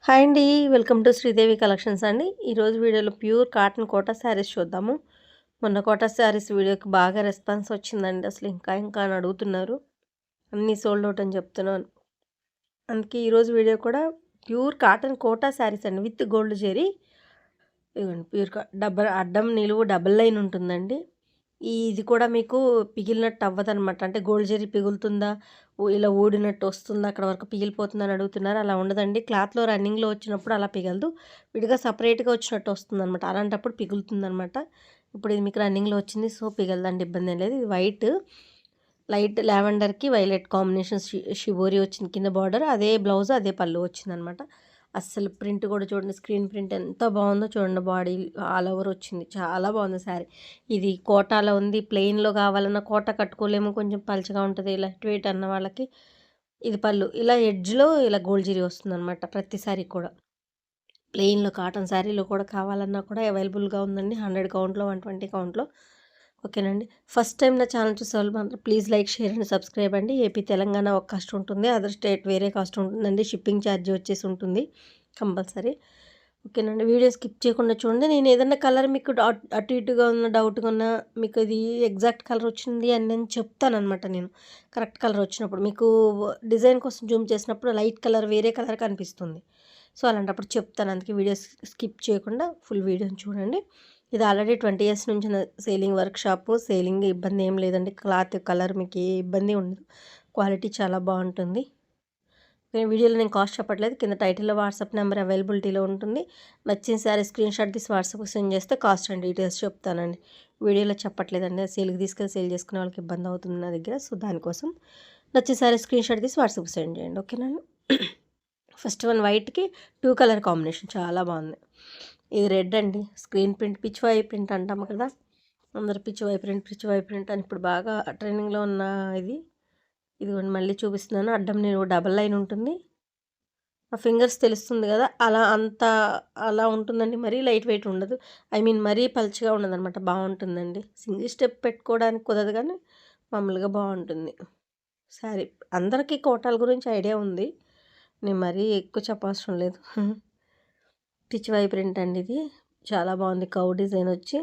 Hi అండి. Welcome to Sridevi collections అండి. ఈరోజు వీడియోలో ప్యూర్ కాటన్ కోటా శారీస్ చూద్దాము. మొన్న కోటా శారీస్ వీడియోకి బాగా రెస్పాన్స్ వచ్చిందండి. అసలు ఇంకా అని అడుగుతున్నారు. అన్నీ సోల్డ్ అవుట్ అని చెప్తున్నాను. అందుకే ఈరోజు వీడియో కూడా ప్యూర్ కాటన్ కోటా శారీస్ అండి విత్ గోల్డ్ జెరీ. ఇదిగోండి ప్యూర్ అడ్డం నిలువు డబుల్ లైన్ ఉంటుందండి. ఇది కూడా మీకు పిగిలినట్టు అవ్వదనమాట. అంటే గోల్డ్ జరీ పిగులుతుందా? ఇలా ఊడినట్టు వస్తుందా? అక్కడ వరకు పిగిలిపోతుందని అడుగుతున్నారు. అలా ఉండదండి. క్లాత్‌లో రన్నింగ్‌లో వచ్చినప్పుడు అలా పిగలదు. విడిగా సెపరేట్‌గా వచ్చినట్టు వస్తుందనమాట. అలాంటప్పుడు పిగులుతుందనమాట. ఇప్పుడు ఇది మీకు రన్నింగ్‌లో వచ్చింది. సో, పిగలదండి, ఇబ్బందేం లేదు. ఇది వైట్ లైట్ లావెండర్‌కి వైలెట్ కాంబినేషన్ షిబోరి వచ్చింది కింద బార్డర్. అదే బ్లౌజ్, అదే పళ్ళు వచ్చిందనమాట. అస్సలు ప్రింట్ కూడా చూడండి, స్క్రీన్ ప్రింట్ ఎంత బాగుందో చూడండి. బాడీ ఆల్ ఓవర్ వచ్చింది. చాలా బాగుంది శారీ. ఇది కోటాలో ఉంది. ప్లెయిన్‌లో కావాలన్నా కోట కట్టుకోలేము. కొంచెం పలచగా ఉంటుంది. లైట్ వెయిట్ అన్న వాళ్ళకి ఇది పళ్ళు. ఇలా ఎడ్జ్‌లో ఇలా గోల్డ్ జరీ వస్తుందనమాట ప్రతి శారీ కూడా. ప్లెయిన్‌లో కాటన్ శారీలో కూడా కావాలన్నా కూడా అవైలబుల్‌గా ఉందండి. 100 కౌంట్‌లో, 120 కౌంట్‌లో. ఓకేనండి. ఫస్ట్ టైం నా ఛానల్ చూసేవాళ్ళు మాత్రం please like, share and subscribe అండి. ఏపీ, తెలంగాణ ఒక కాస్ట్ ఉంటుంది. అదర్ స్టేట్ వేరే కాస్ట్ ఉంటుందండి. షిప్పింగ్ ఛార్జ్ వచ్చేసి ఉంటుంది కంపల్సరీ. ఓకేనండి. వీడియో స్కిప్ చేయకుండా చూడండి. నేను ఏదన్నా కలర్ మీకు అటు ఇటుగా ఉన్న డౌట్‌గా ఉన్నా మీకు ఇది ఎగ్జాక్ట్ కలర్ వచ్చింది అని నేను చెప్తాననమాట నేను. కరెక్ట్ కలర్ వచ్చినప్పుడు. మీకు డిజైన్ కోసం జూమ్ చేసినప్పుడు లైట్ కలర్ వేరే కలర్ కనిపిస్తుంది. సో, అలాంటప్పుడు చెప్తాను. అందుకే వీడియో స్కిప్ చేయకుండా ఫుల్ వీడియోని చూడండి. ఇది ఆల్రెడీ 20 ఇయర్స్ నుంచి సేలింగ్ వర్క్ షాపు. సేలింగ్ ఇబ్బంది ఏం లేదండి. క్లాత్, కలర్ మీకు ఏ ఇబ్బంది ఉండదు. క్వాలిటీ చాలా బావుంటుంది. వీడియోలో నేను కాస్ట్ చెప్పట్లేదు. కింద టైటిల్‌లో వాట్సాప్ నెంబర్ అవైలబిలిటీలో ఉంటుంది. నచ్చిన శారీ స్క్రీన్‌షాట్ తీసి వాట్సాప్‌కి సెండ్ చేస్తే కాస్ట్ అండ్ డీటెయిల్స్ చెప్తానండి. వీడియోలో చెప్పట్లేదండి. సేల్‌కి తీసుకెళ్ళి సేల్ చేసుకునే వాళ్ళకి ఇబ్బంది అవుతుంది నా దగ్గర. సో, దానికోసం నచ్చిన శారీ స్క్రీన్‌షాట్ తీసి వాట్సాప్‌కి సెండ్ చేయండి. ఓకేనండి. ఫస్ట్ వన్ వైట్‌కి 2 కలర్ కాంబినేషన్ చాలా బాగుంది. ఇది రెడ్ అండి. స్క్రీన్ ప్రింట్, పిచ్చివాయి ప్రింట్ అంటాము కదా! అందరూ పిచ్చివాయి ప్రింట్ అని ఇప్పుడు బాగా ట్రెండింగ్‌లో ఉన్న ఇది. ఇదిగోండి మళ్ళీ చూపిస్తున్నాను. అడ్డం నిలువు డబల్ లైన్ ఉంటుంది. ఆ ఫింగర్స్ తెలుస్తుంది కదా! అలా ఉంటుందండి. మరీ లైట్ వెయిట్ ఉండదు. ఐ మీన్ మరీ పలుచగా ఉండదనమాట. బావుంటుందండి. సింగిల్ స్టెప్ పెట్టుకోవడానికి కుదరదు కానీ మామూలుగా బావుంటుంది. శారీ అందరికీ కోటాల గురించి ఐడియా ఉంది. నేను మరీ ఎక్కువ చెప్పవసరం లేదు. పిచ్చివాయి ప్రింట్ అండి ఇది. చాలా బాగుంది. కవ్ డిజైన్ వచ్చి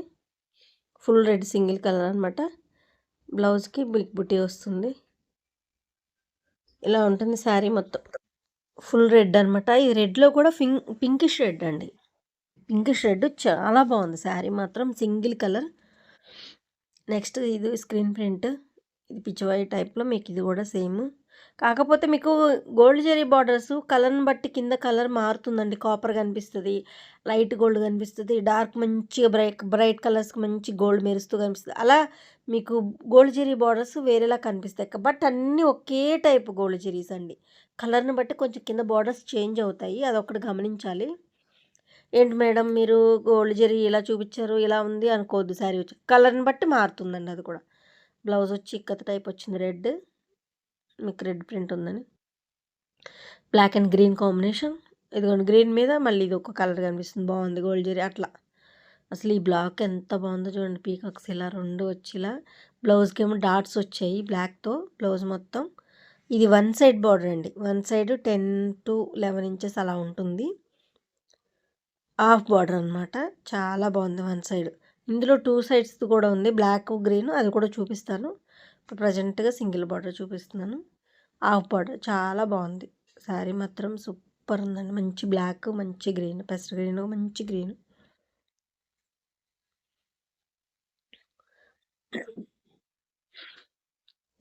ఫుల్ రెడ్ సింగిల్ కలర్ అనమాట. బ్లౌజ్‌కి బిగ్ బుటీ వస్తుంది. ఇలా ఉంటుంది శారీ మొత్తం. ఫుల్ రెడ్ అనమాట. ఈ రెడ్‌లో కూడా పింకిష్ రెడ్ అండి. పింకిష్ రెడ్ చాలా బాగుంది శారీ మాత్రం. Single colour. నెక్స్ట్ ఇది స్క్రీన్ ప్రింట్. ఇది పిచ్చివాయి టైప్‌లో మీకు ఇది కూడా సేమ్. కాకపోతే మీకు గోల్డ్ జెరీ బార్డర్స్ కలర్‌ని బట్టి కింద కలర్ మారుతుందండి. కాపర్ కనిపిస్తది. లైట్ గోల్డ్ కనిపిస్తది. డార్క్ మంచిగా బ్రైట్ కలర్స్‌కి మంచి గోల్డ్ మెరుస్తూ కనిపిస్తది. అలా మీకు గోల్డ్ జెరీ బార్డర్స్ వేరేలా కనిపిస్తాయి. బట్ అన్నీ ఒకే టైప్ గోల్డ్ జెరీస్ అండి. కలర్‌ని బట్టి కొంచెం కింద బార్డర్స్ చేంజ్ అవుతాయి. అదొకటి గమనించాలి. ఏంటి మేడం మీరు గోల్డ్ జెరీ ఇలా చూపిచ్చారు, ఇలా ఉంది అనుకోవద్దు శారీ వచ్చి. కలర్‌ని బట్టి మారుతుందండి అది కూడా. బ్లౌజ్ వచ్చి ఇక్కత టైప్ వచ్చింది రెడ్. మీకు రెడ్ ప్రింట్ ఉందని. Black and green combination. ఇదిగోండి గ్రీన్ మీద మళ్ళీ ఇది ఒక కలర్ కనిపిస్తుంది. బాగుంది గోల్డ్ జెరీ అట్లా. అసలు ఈ బ్లాక్ ఎంత బాగుందో చూడండి. పీకాక్స్ ఇలా 2 వచ్చి ఇలా బ్లౌజ్‌కేమో డాట్స్ వచ్చాయి బ్లాక్‌తో బ్లౌజ్ మొత్తం. ఇది వన్ సైడ్ బార్డర్ అండి. వన్ సైడ్ 10-11 ఇంచెస్ అలా ఉంటుంది. హాఫ్ బార్డర్ అనమాట. చాలా బాగుంది వన్ సైడ్. ఇందులో 2 సైడ్స్ కూడా ఉంది. బ్లాక్, గ్రీన్ అది కూడా చూపిస్తాను. ఇప్పుడు ప్రజెంట్‌గా సింగిల్ బార్డర్ చూపిస్తున్నాను. హాఫ్ బార్డర్ చాలా బాగుంది. శారీ మాత్రం సూపర్ ఉందండి. మంచి బ్లాక్, మంచి గ్రీన్, పెసర గ్రీన్, మంచి green.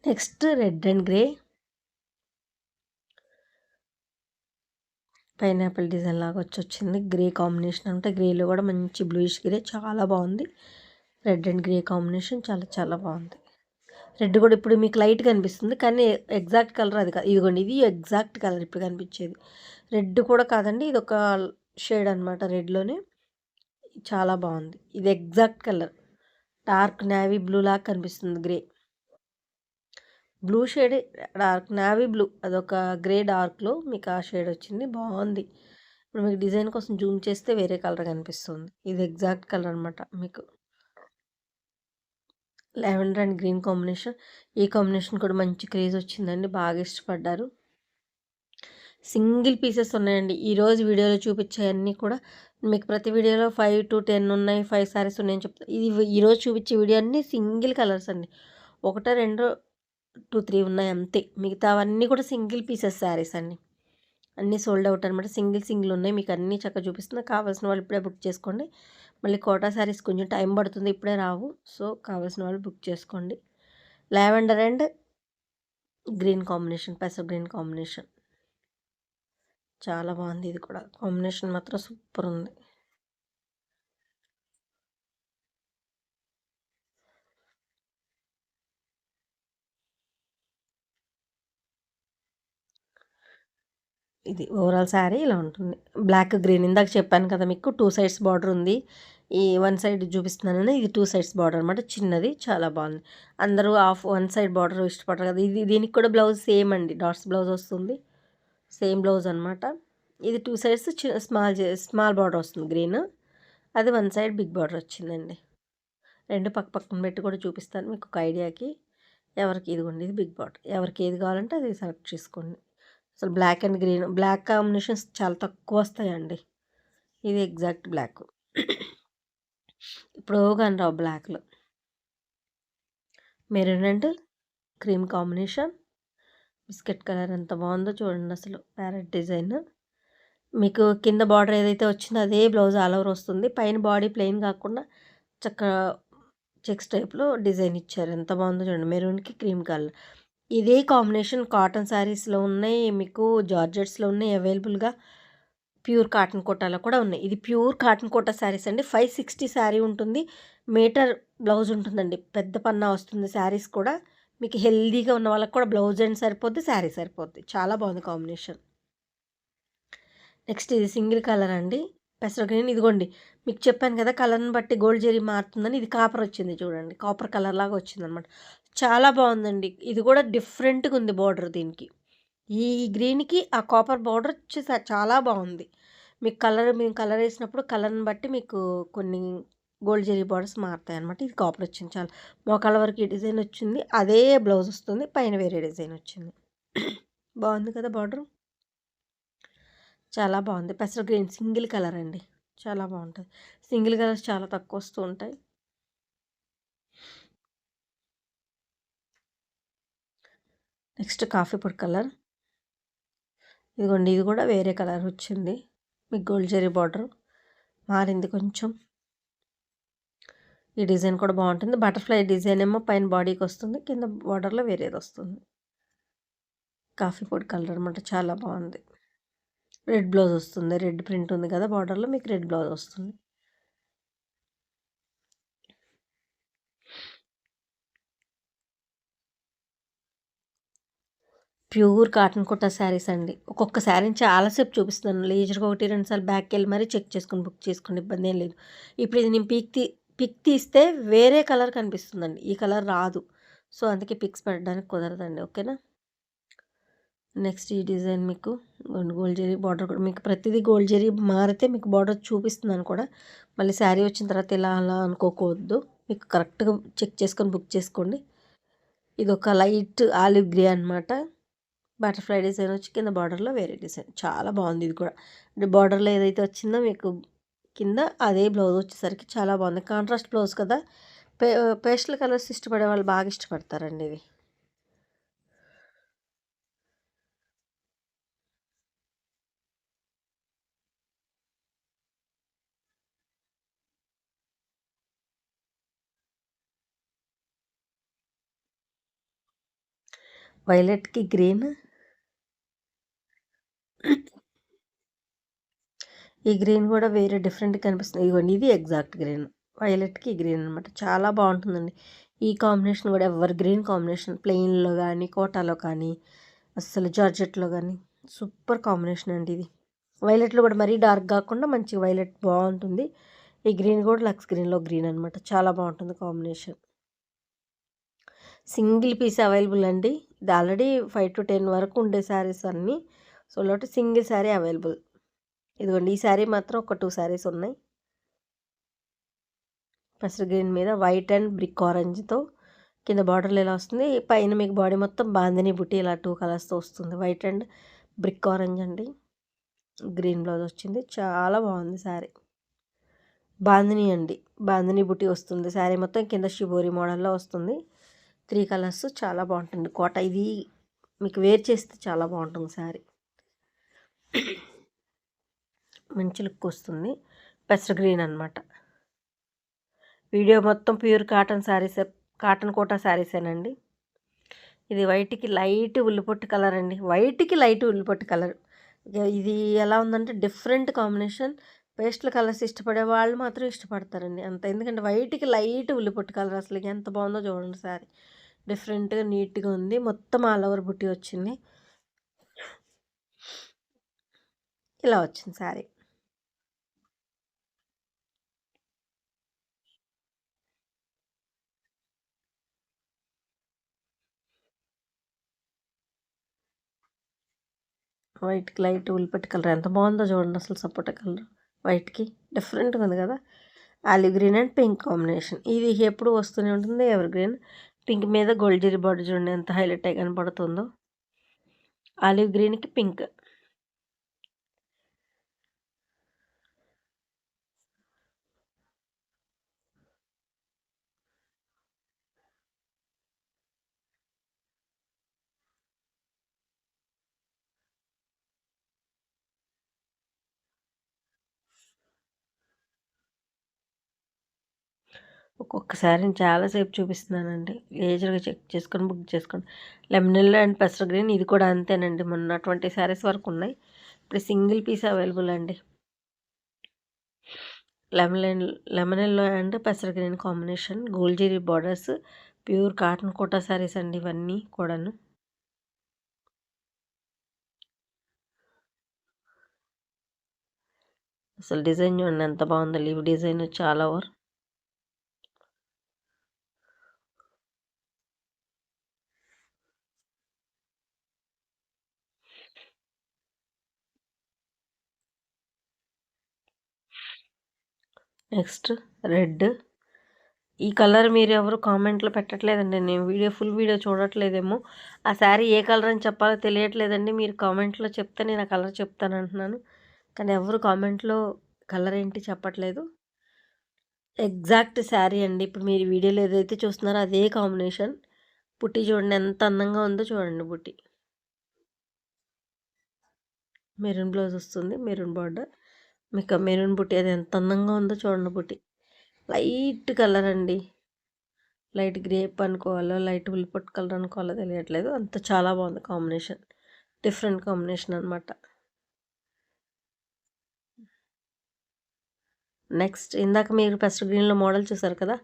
Next red and grey. Pineapple design లాగా వచ్చింది. గ్రే కాంబినేషన్ అంటే గ్రేలో కూడా మంచి బ్లూయిష్ గ్రే చాలా బాగుంది. రెడ్ అండ్ గ్రే కాంబినేషన్ చాలా చాలా బాగుంది. రెడ్ కూడా ఇప్పుడు మీకు లైట్గా అనిపిస్తుంది కానీ ఎగ్జాక్ట్ కలర్ అది కాదు. ఇదిగోండి ఇది ఎగ్జాక్ట్ కలర్ ఇప్పుడు కనిపించేది. రెడ్ కూడా కాదండి, ఇది ఒక షేడ్ అనమాట రెడ్లోనే. చాలా బాగుంది. ఇది exact colour. Dark navy blue లాగా కనిపిస్తుంది grey. Blue shade dark navy blue అదొక గ్రే డార్క్లో మీకు ఆ షేడ్ వచ్చింది. బాగుంది. ఇప్పుడు మీకు డిజైన్ కోసం జూమ్ చేస్తే వేరే కలర్ కనిపిస్తుంది. ఇది ఎగ్జాక్ట్ కలర్ అనమాట. మీకు లావెండర్ అండ్ గ్రీన్ కాంబినేషన్. ఈ కాంబినేషన్ కూడా మంచి క్రేజ్ వచ్చిందండి. బాగా ఇష్టపడ్డారు. సింగిల్ పీసెస్ ఉన్నాయండి. ఈరోజు వీడియోలో చూపించేవన్నీ కూడా మీకు ప్రతి వీడియోలో 5 to 10 ఉన్నాయి, 5 శారీస్ ఉన్నాయని చెప్తా. ఇది ఈరోజు చూపించే వీడియో అన్నీ సింగిల్ కలర్స్ అండి. ఒకటో రెండో 2, 3 ఉన్నాయి అంతే. మిగతావన్నీ కూడా సింగిల్ పీసెస్ శారీస్ అండి. అన్నీ సోల్డ్ అవుట్ అనమాట. సింగిల్ ఉన్నాయి. మీకు అన్నీ చక్కగా చూపిస్తున్నా. కావాల్సిన వాళ్ళు ఇప్పుడే బుక్ చేసుకోండి. మళ్ళీ కోటా శారీస్ కొంచెం టైం పడుతుంది, ఇప్పుడే రావు. సో కావాల్సిన వాళ్ళు బుక్ చేసుకోండి. లావెండర్ అండ్ గ్రీన్ కాంబినేషన్, పెసర్ గ్రీన్ కాంబినేషన్ చాలా బాగుంది. ఇది కూడా కాంబినేషన్ మాత్రం సూపర్ ఉంది. ఇది ఓవరాల్ శారీ ఇలా ఉంటుంది. బ్లాక్ గ్రీన్ ఇందాక చెప్పాను కదా మీకు 2 సైడ్స్ బార్డర్ ఉంది. ఈ 1 సైడ్ చూపిస్తున్నానని ఇది 2 సైడ్స్ బార్డర్ అనమాట. చిన్నది చాలా బాగుంది. అందరూ 1 సైడ్ బార్డర్ ఇష్టపడరు కదా. దీనికి కూడా బ్లౌజ్ సేమ్ అండి, డాట్స్ బ్లౌజ్ వస్తుంది. సేమ్ బ్లౌజ్ అనమాట. ఇది 2 సైడ్స్ స్మాల్ బార్డర్ వస్తుంది గ్రీన్. అది 1 సైడ్ బిగ్ బార్డర్ వచ్చిందండి. రెండు పక్కన పెట్టి కూడా చూపిస్తాను మీకు ఒక ఐడియాకి. ఎవరికి ఇదిగోండి, ఇది బిగ్ బార్డర్. ఎవరికి ఏది కావాలంటే అది సెలెక్ట్ చేసుకోండి. అసలు black and green, black combinations చాలా తక్కువ వస్తాయండి. ఇది ఎగ్జాక్ట్ బ్లాక్. ఇప్పుడు కానీ రావు బ్లాక్లో. Maroon and cream combination, biscuit colour ఎంత బాగుందో చూడండి. అసలు ప్యారెట్ డిజైన్. మీకు కింద బార్డర్ ఏదైతే వచ్చిందో అదే బ్లౌజ్ ఆల్ ఓవర్ వస్తుంది. పైన బాడీ ప్లెయిన్ కాకుండా చక్కగా చెక్స్ టైప్లో డిజైన్ ఇచ్చారు. ఎంత బాగుందో చూడండి. మెరూన్కి క్రీమ్ కలర్. ఇదే కాంబినేషన్ కాటన్ శారీస్లో ఉన్నాయి, మీకు జార్జెట్స్లో ఉన్నాయి అవైలబుల్గా. ప్యూర్ కాటన్ కోటాలో కూడా ఉన్నాయి. ఇది ప్యూర్ కాటన్ కోటా శారీస్ అండి. 560 శారీ ఉంటుంది. మీటర్ బ్లౌజ్ ఉంటుందండి. పెద్ద పన్నా వస్తుంది శారీస్ కూడా. మీకు హెల్దీగా ఉన్న వాళ్ళకి కూడా బ్లౌజ్ అండ్ సరిపోద్ది, శారీ సరిపోద్ది. చాలా బాగుంది కాంబినేషన్. నెక్స్ట్ ఇది సింగిల్ కలర్ అండి, పెసర గ్రీన్. ఇదిగోండి మీకు చెప్పాను కదా కలర్ని బట్టి గోల్డ్ జెరీ మారుతుందని. ఇది కాపర్ వచ్చింది చూడండి, కాపర్ కలర్ లాగా వచ్చిందనమాట. చాలా బాగుందండి. ఇది కూడా డిఫరెంట్గా ఉంది బార్డర్ దీనికి. ఈ గ్రీన్కి ఆ కాపర్ బార్డర్ వచ్చేసి చాలా బాగుంది. మీకు మేము కలర్ వేసినప్పుడు కలర్ని బట్టి మీకు కొన్ని గోల్డ్ జెరీ బార్డర్స్ మారుతాయి అనమాట. ఇది కాపర్ వచ్చింది. చాలా మోకాళ్ళ వరకు ఈ డిజైన్ వచ్చింది. అదే బ్లౌజ్ వస్తుంది, పైన వేరే డిజైన్ వచ్చింది. బాగుంది కదా బార్డర్, చాలా బాగుంది. పెసర గ్రీన్ సింగిల్ కలర్ అండి, చాలా బాగుంటుంది. సింగిల్ కలర్స్ చాలా తక్కువ వస్తూ ఉంటాయి. నెక్స్ట్ కాఫీ పొడి కలర్. ఇదిగోండి, ఇది కూడా వేరే కలర్ వచ్చింది. మీకు గోల్డ్ జెరీ బార్డర్ మారింది కొంచెం. ఈ డిజైన్ కూడా బాగుంటుంది. బటర్ఫ్లై డిజైన్ ఏమో పైన బాడీకి వస్తుంది, కింద బార్డర్లో వేరేది వస్తుంది. కాఫీ పొడి కలర్ అనమాట, చాలా బాగుంది. రెడ్ బ్లౌజ్ వస్తుంది. రెడ్ ప్రింట్ ఉంది కదా బార్డర్లో, మీకు రెడ్ బ్లౌజ్ వస్తుంది. ప్యూర్ కాటన్ కుట్ట శారీస్ అండి. ఒక్కొక్క శారీని చాలాసేపు చూపిస్తున్నాను. లీజర్గా 1, 2 సార్లు బ్యాక్కి వెళ్ళి మరీ చెక్ చేసుకొని బుక్ చేసుకోండి, ఇబ్బంది ఏం లేదు. ఇప్పుడు ఇది నేను పిక్ తీస్తే వేరే కలర్ కనిపిస్తుందండి, ఈ కలర్ రాదు. సో అందుకే పిక్స్ పెట్టడానికి కుదరదండి. ఓకేనా. నెక్స్ట్ ఈ డిజైన్ మీకు గోల్డ్ జెరీ బార్డర్ కూడా. మీకు ప్రతిదీ గోల్డ్ జెరీ మారితే మీకు బార్డర్ చూపిస్తున్నాను కూడా. మళ్ళీ శారీ వచ్చిన తర్వాత ఇలా అలా అనుకోకూడదు. మీకు కరెక్ట్గా చెక్ చేసుకొని బుక్ చేసుకోండి. ఇది ఒక లైట్ ఆలివ్ గ్రే అనమాట. బటర్ఫ్లై డిజైన్ వచ్చి కింద బార్డర్లో వేరే డిజైన్, చాలా బాగుంది. ఇది కూడా బార్డర్లో ఏదైతే వచ్చిందో మీకు కింద అదే బ్లౌజ్ వచ్చేసరికి చాలా బాగుంది. కాంట్రాస్ట్ బ్లౌజ్ కదా, పేస్టల్ కలర్స్ ఇష్టపడే వాళ్ళు బాగా ఇష్టపడతారండి. ఇది వైలెట్కి గ్రీన్. ఈ గ్రీన్ కూడా వేరే డిఫరెంట్ కనిపిస్తుంది. ఇదిగోండి, ఇది ఎగ్జాక్ట్ గ్రీన్. వైలెట్కి గ్రీన్ అనమాట, చాలా బాగుంటుందండి. ఈ కాంబినేషన్ కూడా ఎవర్ గ్రీన్ కాంబినేషన్. ప్లెయిన్లో కానీ, కోటాలో కానీ, అస్సలు జార్జెట్లో కానీ సూపర్ కాంబినేషన్ అండి ఇది. వైలెట్లో కూడా మరీ డార్క్ కాకుండా మంచి వైలెట్ బాగుంటుంది. ఈ గ్రీన్ కూడా లక్స్ గ్రీన్లో గ్రీన్ అనమాట, చాలా బాగుంటుంది కాంబినేషన్. సింగిల్ పీస్ అవైలబుల్ అండి. ఇది ఆల్రెడీ 5 to 10 వరకు ఉండే శారీస్ అన్నీ. సో కాబట్టి సింగిల్ శారీ అవైలబుల్. ఇదిగోండి, ఈ శారీ మాత్రం ఒక 2 శారీస్ ఉన్నాయి. పెసర్ గ్రీన్ మీద వైట్ అండ్ బ్రిక్ ఆరెంజ్తో కింద బార్డర్లు ఎలా వస్తుంది, పైన మీకు బాడీ మొత్తం బాందిని బుట్టి ఇలా 2 కలర్స్తో వస్తుంది. వైట్ అండ్ బ్రిక్ ఆరెంజ్ అండి, గ్రీన్ బ్లౌజ్ వచ్చింది. చాలా బాగుంది శారీ. బాందిని అండి, బాందిని బుట్టి వస్తుంది శారీ మొత్తం. కింద షిబోరి మోడల్లో వస్తుంది. 3 కలర్స్. చాలా బాగుంటుంది కోట. ఇది మీకు వేర్ చేస్తే చాలా బాగుంటుంది శారీ. మంచి లుక్ వస్తుంది. పెసర్ గ్రీన్ అనమాట. వీడియో మొత్తం ప్యూర్ కాటన్ శారీసే, కాటన్ కోటా శారీసేనండి. ఇది వైట్కి లైట్ ఉల్లిపొట్టు కలర్ అండి. వైట్కి లైట్ ఉల్లిపొట్టు కలర్. ఇది ఎలా ఉందంటే డిఫరెంట్ కాంబినేషన్. పేస్టల్ కలర్స్ ఇష్టపడే వాళ్ళు మాత్రం ఇష్టపడతారండి అంత. ఎందుకంటే వైట్కి లైట్ ఉల్లిపొట్టు కలర్ అసలు ఎంత బాగుందో చూడండి శారీ. డిఫరెంట్గా నీట్గా ఉంది. మొత్తం ఆల్ ఓవర్ బుట్టి వచ్చింది. ఇలా వచ్చింది శారీ. వైట్కి లైట్ ఉల్లిపొట్టు కలర్ ఎంత బాగుందో చూడండి అసలు. సపోటా కలర్ వైట్కి డిఫరెంట్గా ఉంది కదా. Olive green and pink combination. ఇది ఎప్పుడు వస్తూనే ఉంటుంది, ఎవర్ గ్రీన్. పింక్ మీద గోల్డ్ జరీ బార్డర్ చూడండి ఎంత హైలైట్ అయి కనపడుతుందో. ఆలివ్ గ్రీన్కి పింక్. ఒక్కొక్క శారీని చాలాసేపు చూపిస్తున్నానండి. లేజర్గా చెక్ చేసుకొని బుక్ చేసుకోండి. లెమన్ ఎల్లో అండ్ పెసర్ గ్రీన్ ఇది కూడా అంతేనండి. మొన్న 20 శారీస్ వరకు ఉన్నాయి. ఇప్పుడు సింగిల్ పీస్ అవైలబుల్ అండి. లెమన్ ఎల్లో అండ్ పెసర్ green combination, gold zari borders, pure cotton Kota saris అండి ఇవన్నీ కూడాను. అసలు డిజైన్ చూడండి ఎంత బాగుందో. లీవ్ డిజైన్ చాలా ఓవర్. Next red. ఈ కలర్ మీరు ఎవరు కామెంట్లో పెట్టట్లేదండి. నేను ఫుల్ వీడియో చూడట్లేదేమో. ఆ శారీ ఏ కలర్ అని చెప్పాలో తెలియట్లేదండి. మీరు కామెంట్లో చెప్తే నేను ఆ కలర్ చెప్తాను అంటున్నాను. కానీ ఎవరు కామెంట్లో కలర్ ఏంటి చెప్పట్లేదు. ఎగ్జాక్ట్ శారీ అండి. ఇప్పుడు మీరు వీడియోలో ఏదైతే చూస్తున్నారో అదే కాంబినేషన్. బుట్టి చూడండి ఎంత అందంగా ఉందో చూడండి. బుట్టి మెరూన్ బ్లౌజ్ వస్తుంది, మెరూన్ బార్డర్. మీకు మెరూన్ బుట్టి అది ఎంత అందంగా ఉందో చూడండి. బుట్టి లైట్ కలర్ అండి. లైట్ గ్రేప్ అనుకోవాలో లైట్ ఉల్లిపొట్టు కలర్ అనుకోవాలో తెలియట్లేదు. అంత చాలా బాగుంది కాంబినేషన్. డిఫరెంట్ కాంబినేషన్ అనమాట. నెక్స్ట్ ఇందాక మీరు పెస్టల్ గ్రీన్లో మోడల్ చూసారు కదా,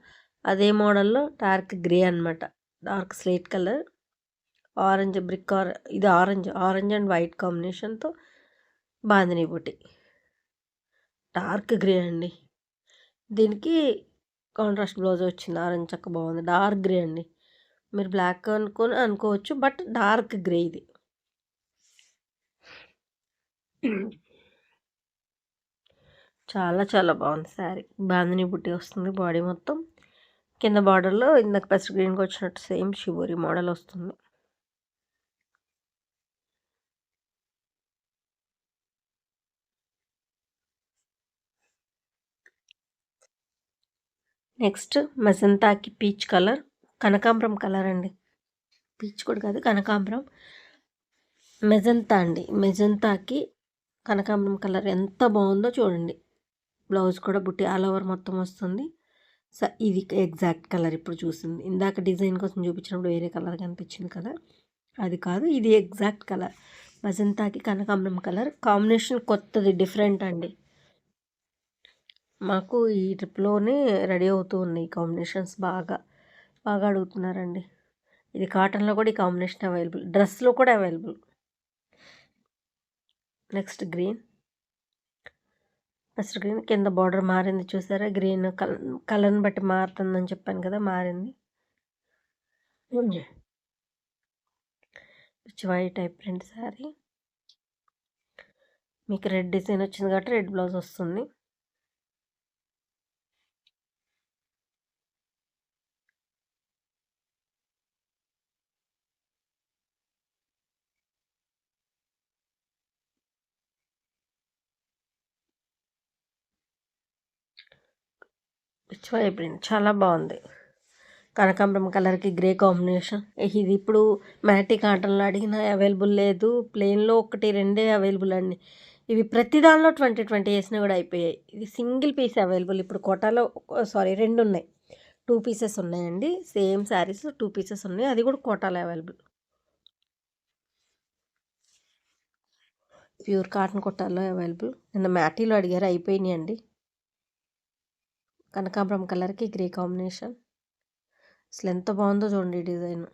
అదే మోడల్లో డార్క్ గ్రే అనమాట. Dark slate colour, orange brick ఇది ఆరెంజ్ అండ్ వైట్ కాంబినేషన్తో బాందిని బుట్టి. డార్క్ గ్రే అండి. దీనికి కాంట్రాస్ట్ బ్లౌజ్ వచ్చింది. ఆరెంజ్ చక్క బాగుంది. డార్క్ గ్రే అండి. మీరు బ్లాక్ అనుకోవచ్చు, బట్ డార్క్ గ్రే ఇది. చాలా చాలా బాగుంది శారీ. బాందిని బుట్టి వస్తుంది బాడీ మొత్తం. కింద బార్డర్లో ఇందాక పెసర్ గ్రీన్కి వచ్చినట్టు సేమ్ షిబోరి మోడల్ వస్తుంది. నెక్స్ట్ మజంతాకి పీచ్ కలర్, కనకాంబరం కలర్ అండి. పీచ్ కూడా కాదు, కనకాంబరం. మెజంతా అండి. మెజంతాకి కనకాంబరం కలర్ ఎంత బాగుందో చూడండి. బ్లౌజ్ కూడా బుట్టి ఆల్ ఓవర్ మొత్తం వస్తుంది. ఇది ఎగ్జాక్ట్ కలర్ ఇప్పుడు చూసింది. ఇందాక డిజైన్ కోసం చూపించినప్పుడు వేరే కలర్ కనిపించింది కదా, అది కాదు, ఇది ఎగ్జాక్ట్ కలర్. మజంతాకి కనకాంబరం కలర్ కాంబినేషన్ కొత్తది, డిఫరెంట్ అండి. మాకు ఈ ట్రిప్లోనే రెడీ అవుతూ ఉన్నాయి కాంబినేషన్స్. బాగా బాగా అడుగుతున్నారండి. ఇది కాటన్లో కూడా ఈ కాంబినేషన్ అవైలబుల్, డ్రెస్లో కూడా available. Next green, first green. కింద బార్డర్ మారింది చూసారా, గ్రీన్ కలర్ని బట్టి మారుతుందని చెప్పాను కదా, మారింది. White type print sari. మీకు రెడ్ డిజైన్ వచ్చింది కాబట్టి రెడ్ బ్లౌజ్ వస్తుంది. పిచ్ వైబ్రెంట్ చాలా బాగుంది. కనకాంబరం కలర్కి గ్రే కాంబినేషన్. ఇది ఇప్పుడు మ్యాటి కాటన్లో అడిగినా అవైలబుల్ లేదు. ప్లెయిన్లో ఒకటి రెండే అవైలబుల్ అండి. ఇవి ప్రతి దానిలో 20 వేసినా కూడా అయిపోయాయి. ఇది సింగిల్ పీస్ అవైలబుల్. ఇప్పుడు కోటాలో సారీ 2 ఉన్నాయి. 2 పీసెస్ ఉన్నాయండి. సేమ్ శారీస్ 2 పీసెస్ ఉన్నాయి. అది కూడా కోటాలో అవైలబుల్. ప్యూర్ కాటన్ కొట్టాలో అవైలబుల్. నిన్న మ్యాటీలో అడిగారు, అయిపోయినాయండి. కనకాంబరం కలర్కి గ్రే కాంబినేషన్. అసలు ఎంత బాగుందో చూడండి డిజైన్.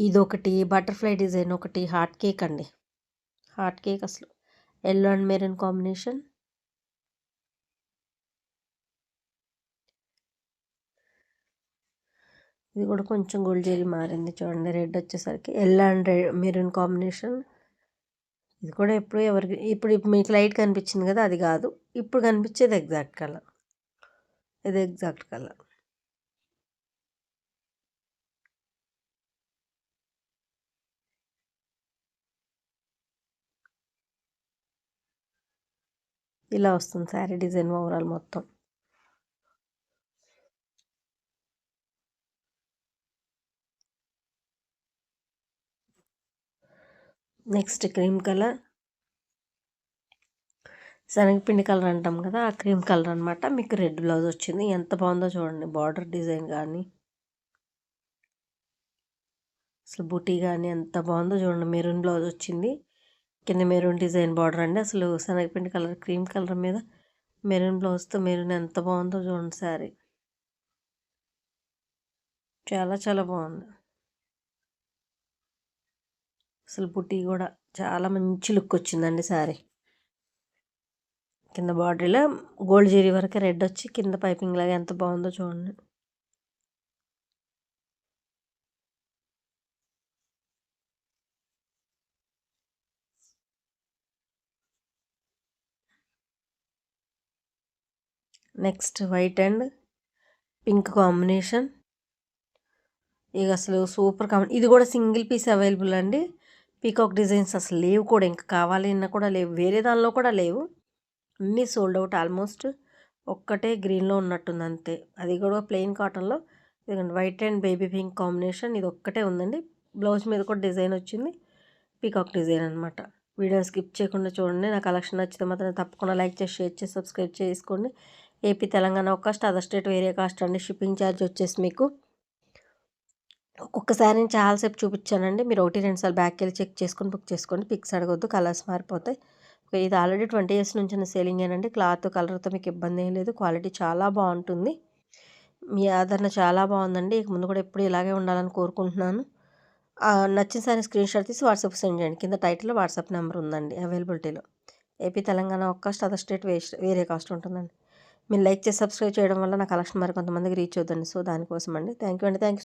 ఇదొకటి బటర్ఫ్లై డిజైన్, ఒకటి హార్ట్ కేక్ అండి. హార్ట్ కేక్ అసలు ఎల్లో అండ్ మెరూన్ కాంబినేషన్. ఇది కూడా కొంచెం గోల్డ్ జెరీ మారింది చూడండి. రెడ్ వచ్చేసరికి ఎల్లో అండ్ మెరూన్ కాంబినేషన్. ఇది కూడా ఎప్పుడు ఎవరికి ఇప్పుడు మీకు లైట్ కనిపించింది కదా, అది కాదు. ఇప్పుడు కనిపించేది ఎగ్జాక్ట్ కలర్. ఇది ఎగ్జాక్ట్ కలర్. ఇలా వస్తుంది శారీ డిజైన్ ఓవరాల్ మొత్తం. నెక్స్ట్ క్రీమ్ కలర్, శనగపిండి కలర్ అంటాం కదా, ఆ క్రీమ్ కలర్ అనమాట. మీకు రెడ్ బ్లౌజ్ వచ్చింది. ఎంత బాగుందో చూడండి. బార్డర్ డిజైన్ కానీ అసలు బూటీ కానీ ఎంత బాగుందో చూడండి. మెరూన్ బ్లౌజ్ వచ్చింది. కింద మెరూన్ డిజైన్ బార్డర్ అండి. అసలు శనగపిండి కలర్ క్రీమ్ కలర్ మీద మెరూన్ బ్లౌజ్తో మెరూన్ ఎంత బాగుందో చూడండి. శారీ చాలా చాలా బాగుంది. అసలు బుటీ కూడా చాలా మంచి లుక్ వచ్చిందండి శారీ. కింద బార్డర్లో గోల్డ్ జెరీ వరకు రెడ్ వచ్చి కింద పైపింగ్ లాగా ఎంత బాగుందో చూడండి. Next white and pink combination. ఇక అసలు సూపర్ కాంబినేషన్. ఇది కూడా సింగిల్ పీస్ అవైలబుల్ అండి. పీకాక్ డిజైన్స్ అసలు లేవు కూడా, ఇంకా కావాలి అన్నా కూడా లేవు. వేరే దానిలో కూడా లేవు. అన్నీ సోల్డ్ అవుట్ ఆల్మోస్ట్. ఒక్కటే గ్రీన్లో ఉన్నట్టుంది అంతే. అది కూడా ప్లెయిన్ కాటన్లో. ఇదిగోండి white and baby pink combination. ఇది ఒక్కటే ఉందండి. బ్లౌజ్ మీద కూడా డిజైన్ వచ్చింది. పీకాక్ డిజైన్ అనమాట. వీడియో స్కిప్ చేయకుండా చూడండి. నా కలెక్షన్ నచ్చితే మాత్రం తప్పకుండా లైక్ చేసి, షేర్ చేసి, సబ్స్క్రైబ్ చేసుకోండి. ఏపీ తెలంగాణ ఒక కాస్ట్, అదర్ స్టేట్ వేరే కాస్ట్ అండి. షిప్పింగ్ ఛార్జ్ వచ్చేసి మీకు ఒక్కొక్కసారి నేను చాలాసేపు చూపించానండి. మీరు 1-2 సార్లు బ్యాక్కి వెళ్ళి చెక్ చేసుకొని బుక్ చేసుకోండి. పిక్స్ అడగొద్దు, కలర్స్ మారిపోతాయి. ఇది ఆల్రెడీ 20 ఇయర్స్ నుంచి సేలింగ్ ఏనండి. క్లాత్ కలర్తో మీకు ఇబ్బంది ఏం లేదు. క్వాలిటీ చాలా బాగుంటుంది. మీ ఆదరణ చాలా బాగుందండి. ఇక ముందు కూడా ఎప్పుడు ఇలాగే ఉండాలని కోరుకుంటున్నాను. నచ్చిన సారీ స్క్రీన్ షాట్ తీసి వాట్సాప్ సెండ్ చేయండి. కింద టైటిల్లో వాట్సాప్ నెంబర్ ఉందండి అవైలబిలిటీలో. ఏపీ తెలంగాణ ఒక కాస్ట్, అదర్ స్టేట్ వేరే కాస్ట్ ఉంటుందండి. మీరు లైక్ చేసి సబ్స్క్రైబ్ చేయడం వల్ల నా కలెక్షన్ మరి కొంతమందికి రీచ్ అవుతుంది. సో దానికోసం అండి. థ్యాంక్ యూ అండి. Thank you.